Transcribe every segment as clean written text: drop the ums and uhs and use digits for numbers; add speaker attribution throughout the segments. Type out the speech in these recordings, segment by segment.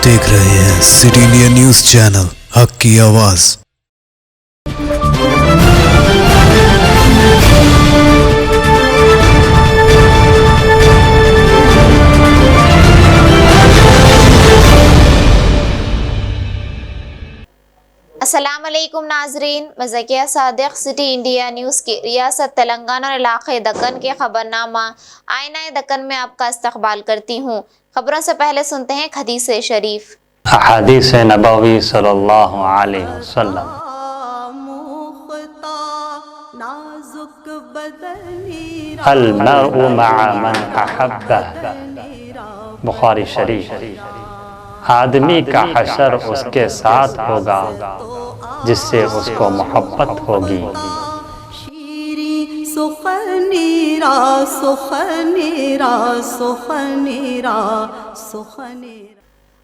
Speaker 1: देख रहे हैं सिटी इंडिया न्यूज चैनल, हक की आवाज।
Speaker 2: अस्सलामुअलैकुम नाजरीन, मैं Zakia Sadiq city India news की रियासत तेलंगाना और इलाक़े दक्कन के खबरनामा आईना दक्कन में आपका इस्तकबाल करती हूँ। खबरों से पहले सुनते हैं हदीस शरीफ।
Speaker 3: हदीस नबवी सल्लल्लाहु अलैहि वसल्लम। अल मरउ मअ मन अहब्बा, बुखारी शरीफ। आदमी का हशर उसके साथ होगा जिससे उसको मोहब्बत होगी।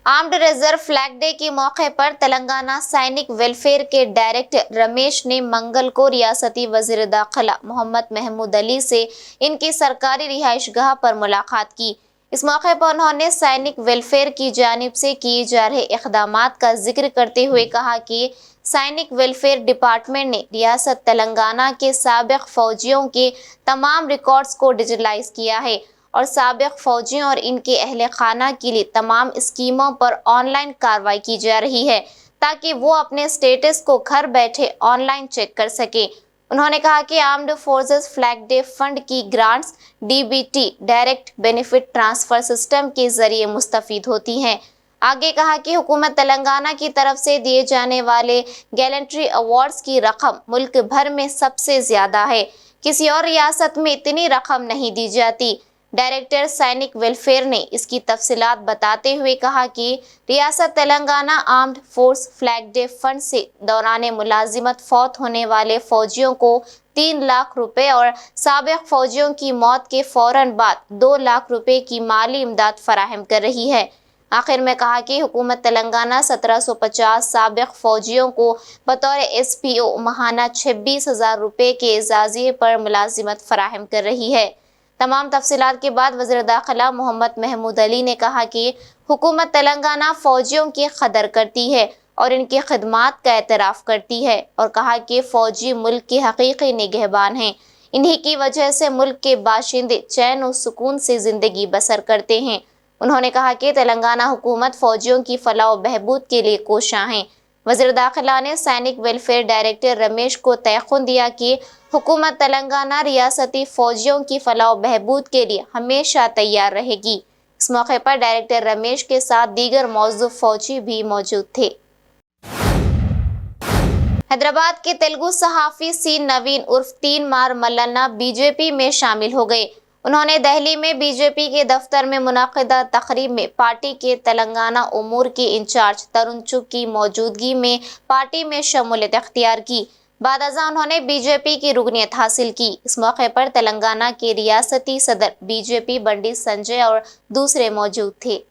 Speaker 2: आर्म्ड रिजर्व फ्लैग डे के मौके पर तेलंगाना सैनिक वेलफेयर के डायरेक्टर रमेश ने मंगल को रियासती वजीर दाखिला मोहम्मद महमूद अली से इनकी सरकारी रिहाइशगाह पर मुलाकात की। इस मौके पर उन्होंने सैनिक वेलफेयर की जानिब से किए जा रहे इक़दामात का जिक्र करते हुए कहा कि सैनिक वेलफेयर डिपार्टमेंट ने रियासत तेलंगाना के साबिक़ फ़ौजियों के तमाम रिकॉर्ड्स को डिजिटलाइज किया है और साबिक़ फ़ौजियों और इनके अहले खाना के लिए तमाम स्कीमों पर ऑनलाइन कार्रवाई की जा रही है ताकि वो अपने स्टेटस को घर बैठे ऑनलाइन चेक कर सकें। उन्होंने कहा कि armed forces flag day fund की grants DBT direct benefit transfer system के ज़रिए मुस्तफ़ीद होती हैं। आगे कहा कि हुकूमत तेलंगाना की तरफ से दिए जाने वाले गैलेंट्री अवार्ड्स की रकम मुल्क भर में सबसे ज़्यादा है, किसी और रियासत में इतनी रकम नहीं दी जाती। डायरेक्टर सैनिक वेलफेयर ने इसकी तफसीलात बताते हुए कहा कि रियासत Telangana armed force flag day fund से दौरान मुलाजिमत फौत होने वाले फ़ौजियों को 3 लाख रुपए और साबिक़ फ़ौजियों की मौत के फ़ौरन बाद 2 लाख रुपए की माली इमदाद फराहम कर रही है। आखिर में कहा कि हुकूमत तेलंगाना 1750 साबिक़ फ़ौजियों को बतौर SPO माहाना 26,000 रुपये के एजाज़िये पर मुलाजिमत फराहम कर रही है। तमाम तफसीलात के बाद वज़ीर दाखिला मोहम्मद महमूद अली ने कहा कि हुकूमत तेलंगाना फ़ौजियों की कदर करती है और इनकी खिदमात का एतराफ़ करती है और कहा कि फ़ौजी मुल्क के हकीकी निगहबान हैं। इन्हीं की वजह से मुल्क के बाशिंदे चैन और सुकून से ज़िंदगी बसर करते हैं। उन्होंने कहा कि तेलंगाना हुकूमत फ़ौजियों की फलाह व बहबूद के लिए कोशां है। वज़ीर दाखिला ने सैनिक वेलफेयर डायरेक्टर रमेश को तयक़ुन दिया कि हुकूमत तेलंगाना रियासती फ़ौजियों की फलाह व बहबूद के लिए हमेशा तैयार रहेगी। इस मौके पर डायरेक्टर रमेश के साथ दीगर मौजूद फ़ौजी भी मौजूद थे। हैदराबाद के तेलुगु सहाफ़ी सी नवीन उर्फ 3 मार मल्लन्ना बीजेपी में शामिल हो गए। उन्होंने दिल्ली में बीजेपी के दफ्तर में मुनक़िदा तक़रीब में पार्टी के तेलंगाना उमूर के इंचार्ज तरुण चुग की मौजूदगी में पार्टी में शमूलियत अख्तियार की। बाद अज़ां उन्होंने बीजेपी की रुकनियत हासिल की। इस मौके पर तेलंगाना के रियासती सदर बीजेपी बंडी संजय और दूसरे मौजूद थे।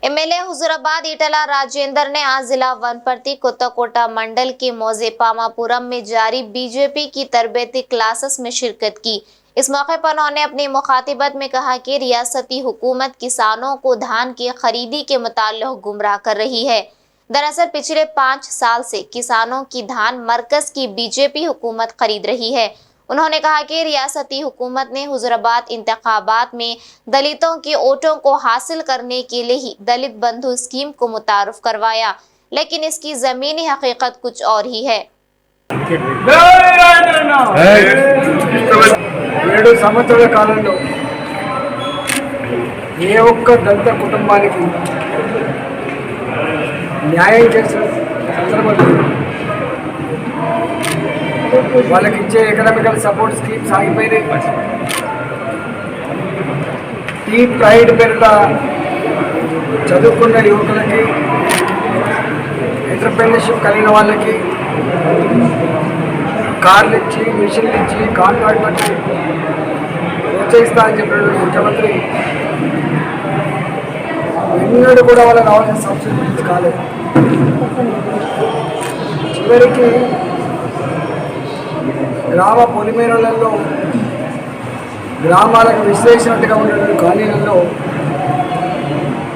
Speaker 2: एमएलए हुजूराबाद ईटला राजेंद्र ने आज जिला वनपर्ती कोत्ताकोटा मंडल के मौजे पामापुरम में जारी बीजेपी की तरबेती क्लासेस में शिरकत की। इस मौके पर उन्होंने अपनी मुखातिबत में कहा कि रियासती हुकूमत किसानों को धान की खरीदी के मुताल्लिक़ गुमराह कर रही है। दरअसल पिछले 5 साल से किसानों की धान मरकज की बीजेपी हुकूमत खरीद रही है। उन्होंने कहा कि रियासती हुकूमत ने हुजूराबाद इंतखाबात में दलितों के वोटों को हासिल करने के लिए ही दलित बंधु स्कीम को मुतारुफ करवाया, लेकिन इसकी ज़मीनी हकीकत कुछ और ही है।
Speaker 4: 7 సంవత్సరాల కాలంలో ఏ ఒక్క దళిత కుటుంబానికి న్యాయం చేసిన సందర్భంలో వాళ్ళకి ఇచ్చే ఎకనామికల్ సపోర్ట్ స్కీమ్స్ ఆగిపోయినాయి. టీ ప్రైడ్ పేరిట చదువుకున్న యువకులకి, ఎంటర్‌ప్రెన్యూర్‌షిప్ కలిగిన వాళ్ళకి కార్లు ఇచ్చి, మిషన్లు ఇచ్చి, కాంట్రాక్ట్లకి ప్రోత్సహిస్తా అని చెప్పిన ముఖ్యమంత్రి ఎన్నడూ కూడా వాళ్ళకి రావాల్సిన సబ్సిడీస్ కాలేదు. చివరికి గ్రామ పొలిమేరలలో గ్రామాలకు విశ్లేషణగా ఉన్న కాలనీలలో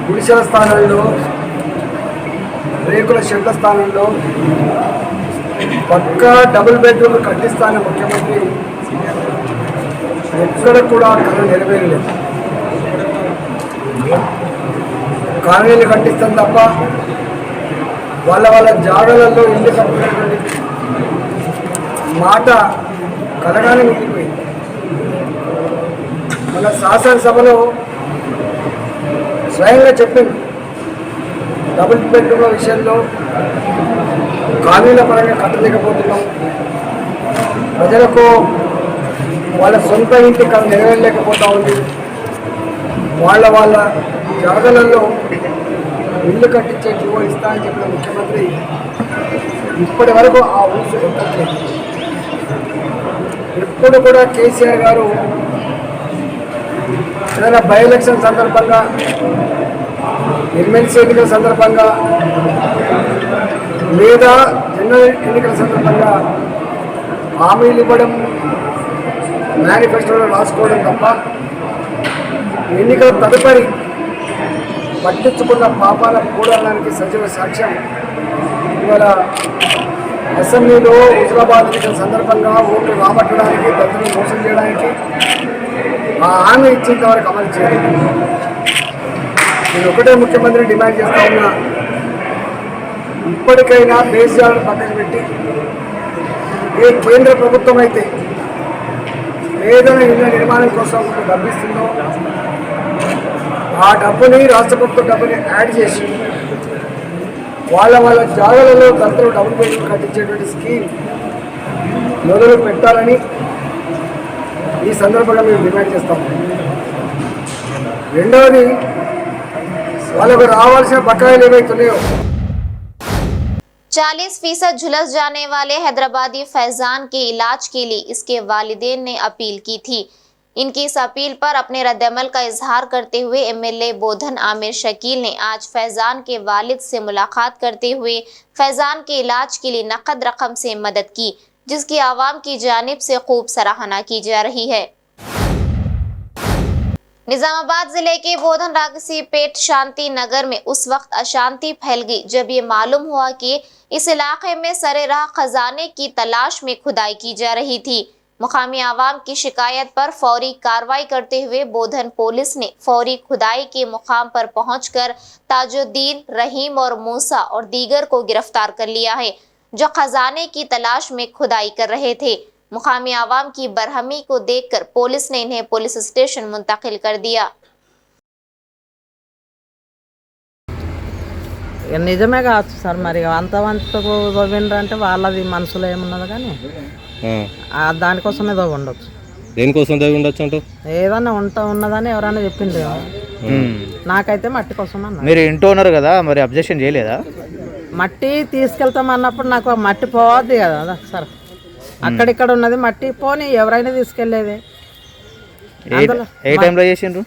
Speaker 4: గుడిసెల స్థానంలో, రేకుల షెడ్ల స్థానంలో పక్కా డబుల్ బెడ్రూమ్ కట్టిస్తానని ముఖ్యమంత్రి ఎక్కడ కూడా కళ నెరవేరలేదు. కాలనీలు కట్టిస్తాం తప్ప వాళ్ళ జాగాలలో ఇల్లు కట్టుకునేటువంటి మాట కలగానే మిగిలిపోయింది. మన శాసనసభలో స్వయంగా చెప్పింది, డబుల్ బెడ్రూమ్ల విషయంలో కాలనీల పరంగా కట్టలేకపోతున్నాం, ప్రజలకు వాళ్ళ సొంత ఇంటి కళ నెరవేరలేకపోతూ ఉంది, వాళ్ళ జాగాలలో ఇల్లు కట్టించే జీవో ఇస్తా అని చెప్పిన ముఖ్యమంత్రి ఇప్పటి వరకు ఆ ఊసు ఎత్తట్లేదు. ఎప్పుడు కూడా కేసీఆర్ గారు ఏదైనా బై ఎలక్షన్ సందర్భంగా, ఎమ్మెల్సీ ఎన్నికల సందర్భంగా లేదా జనరల్ ఎన్నికల సందర్భంగా హామీలు ఇవ్వడం, మేనిఫెస్టోలో రాసుకోవడం తప్ప ఎన్నికల తదుపరి పట్టించుకున్న పాపాల కూడడానికి సజీవ సాక్ష్యం ఇవాళ అసెంబ్లీలో హుజరాబాద్ ఎన్నికల సందర్భంగా ఓట్లు రాబట్టడానికి, దళితులను మోసం చేయడానికి ఆ హామీ ఇచ్చేంత వరకు అమలు చేయాలి. నేను ఒకటే ముఖ్యమంత్రిని డిమాండ్ చేస్తా ఉన్నా, ఇప్పటికైనా బేస్యాలను పక్కన పెట్టి ఏ కేంద్ర ప్రభుత్వం అయితే ఏదైనా ఇళ్ళ నిర్మాణం కోసం డబ్బిస్తుందో ఆ డబ్బుని, రాష్ట్ర ప్రభుత్వం డబ్బుని యాడ్ చేసి వాళ్ళ జాగాలలో దళితులు డబుల్ బెడ్రూమ్ కట్టించేటువంటి స్కీమ్ మొదలు పెట్టాలని ఈ సందర్భంగా మేము డిమాండ్ చేస్తాం. రెండవది, వాళ్ళకు రావాల్సిన బకాయిలు ఏవైతున్నాయో
Speaker 2: 40% झुलस जाने वाले हैदराबादी फैजान के इलाज के लिए इसके वालिदैन ने अपील की थी। इनकी इस अपील पर अपने रद्दअमल का इजहार करते हुए एमएलए बोधन आमिर शकील ने आज फैजान के वालिद से मुलाकात करते हुए फैजान के इलाज के लिए नकद रकम से मदद की, जिसकी आवाम की जानिब से खूब सराहना की जा रही है। निजामाबाद जिले के बोधन रागसी पेट शांति नगर में उस वक्त अशांति फैल गई जब ये मालूम हुआ कि इस इलाके में सरे राह खजाने की तलाश में खुदाई की जा रही थी। मुकामी आवाम की शिकायत पर फौरी कार्रवाई करते हुए बोधन पुलिस ने फौरी खुदाई के मुकाम पर पहुंचकर ताजुद्दीन, रहीम और मूसा और दीगर को गिरफ्तार कर लिया है, जो खजाने की तलाश में खुदाई कर रहे थे। मुकामी आवाम की बरहमी को देखकर पुलिस ने इन्हें पुलिस स्टेशन मुंतकिल कर दिया।
Speaker 5: నిజమే కావచ్చు సార్, మరి అంతవంతకు తవ్విండ్రంటే వాళ్ళది మనసులో ఏమున్నది కానీ దానికోసమే తవ్వి ఉండొచ్చు.
Speaker 6: దేనికోసం తవ్వి ఉండొచ్చు అంటూ
Speaker 5: ఏదన్నా ఉన్నదని ఎవరైనా చెప్పింది నాకైతే మట్టి కోసం అన్న.
Speaker 7: మీరు ఇంటి ఓనర్ కదా, మరి అబ్జెక్షన్ చేయలేదా?
Speaker 5: మట్టి తీసుకెళ్తాం అన్నప్పుడు నాకు మట్టి పోవద్దు కదా సార్, అక్కడిక్కడ ఉన్నది మట్టి పోనీ ఎవరైనా తీసుకెళ్లేది.
Speaker 7: ఏ టైంలో చేసిండ్రు?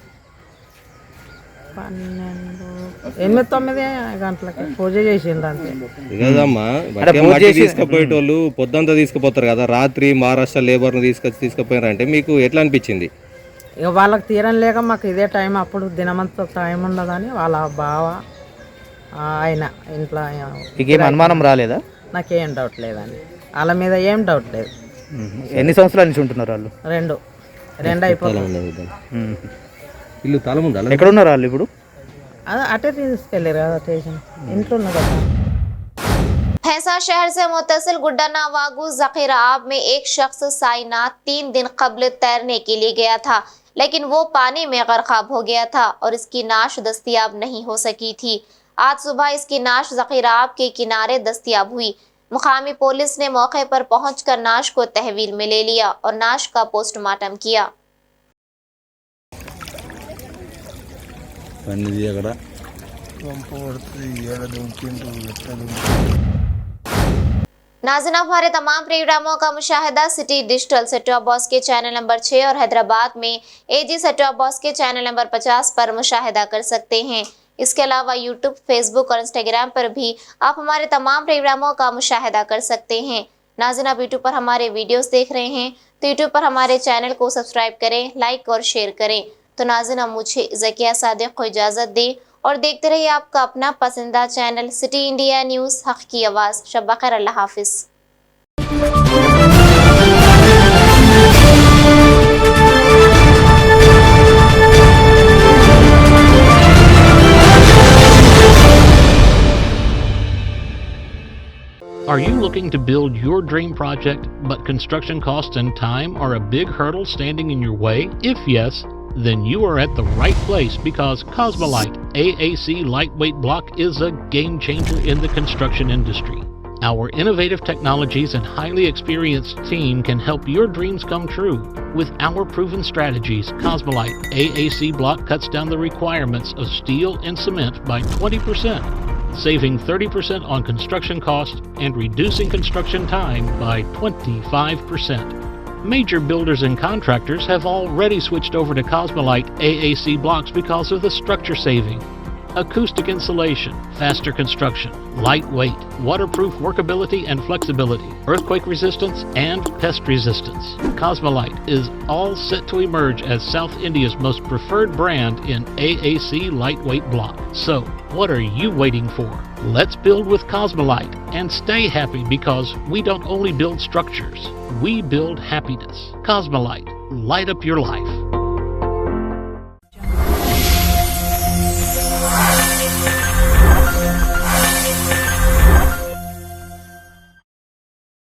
Speaker 5: 8-9 గంటలకి పూజ చేసిండ్రు అంతే
Speaker 6: కదమ్మా. తీసుకుపోయేటోళ్ళు పొద్దుంతా తీసుకుపోతారు కదా, రాత్రి మహారాష్ట్ర లేబర్ను తీసుకుపోయారంటే మీకు ఎట్లా అనిపించింది?
Speaker 5: ఇక వాళ్ళకి తీరం లేక మాకు ఇదే టైం, అప్పుడు దినమంతా టైం ఉండదని వాళ్ళ బావ ఆయన ఇంట్లో.
Speaker 7: మీకేం అనుమానం రాలేదా?
Speaker 5: నాకేం డౌట్ లేదండి, వాళ్ళ మీద ఏం డౌట్ లేదు.
Speaker 7: ఎన్ని సంవత్సరాల నుంచి ఉంటున్నారు వాళ్ళు?
Speaker 5: 2 అయిపోతుంది.
Speaker 6: ఇల్లు తాళం ఉండాలి.
Speaker 7: ఎక్కడ ఉన్నారు వాళ్ళు ఇప్పుడు?
Speaker 5: అదే అటే తీసుకెళ్ళారు కదా స్టేషన్, ఇంట్లో ఉన్నారు కదా.
Speaker 2: भैंसा शहर से मुत्तसिल गुड्डाना वागू जखीरा आब में एक शख्स साइनाथ 3 दिन कबल तैरने के लिए गया था, लेकिन वो पानी में गर्काब हो गया था और इसकी नाश दस्तयाब नहीं हो सकी थी। आज सुबह इसकी नाश जखीरा आब के किनारे दस्तयाब हुई। मुकामी पुलिस ने मौके पर पहुंचकर नाश को तहवील में ले लिया और नाश का पोस्टमार्टम किया। नाज़रीन, हमारे तमाम प्रोग्रामों का मुशाहिदा city digital set top box के चैनल नंबर 6 और हैदराबाद में एजी सेट टॉप बॉक्स के चैनल नंबर 50 पर मुशाहिदा कर सकते हैं। इसके अलावा यूट्यूब, फेसबुक और इंस्टाग्राम पर भी आप हमारे तमाम प्रोग्रामों का मुशाहिदा कर सकते हैं। नाज़रीन, आप यूट्यूब पर हमारे वीडियोस देख रहे हैं तो यूट्यूब पर हमारे चैनल को सब्सक्राइब करें, लाइक और शेयर करें। तो नाज़रीन, मुझे ज़किया सादिक को इजाज़त दें और देखते रहिए आपका अपना पसंदीदा चैनल सिटी इंडिया न्यूज़, हक की आवाज़। शब बखैर, अल्लाह हाफिज़।
Speaker 8: Are you looking to build your dream project, but construction costs and time are a big hurdle standing in your way? If yes, then you are at the right place, because Cosmolite AAC lightweight block is a game changer in the construction industry. Our innovative technologies and highly experienced team can help your dreams come true. With our proven strategies, Cosmolite AAC block cuts down the requirements of steel and cement by 20%. saving 30% on construction costs and reducing construction time by 25%. Major builders and contractors have already switched over to Cosmolite AAC blocks because of the structure saving, acoustic insulation, faster construction, lightweight, waterproof workability and flexibility, earthquake resistance, and pest resistance. Cosmolite is all set to emerge as South India's most preferred brand in AAC lightweight block. So, what are you waiting for? Let's build with Cosmolite and stay happy, because we don't only build structures, we build happiness. Cosmolite, light up your life.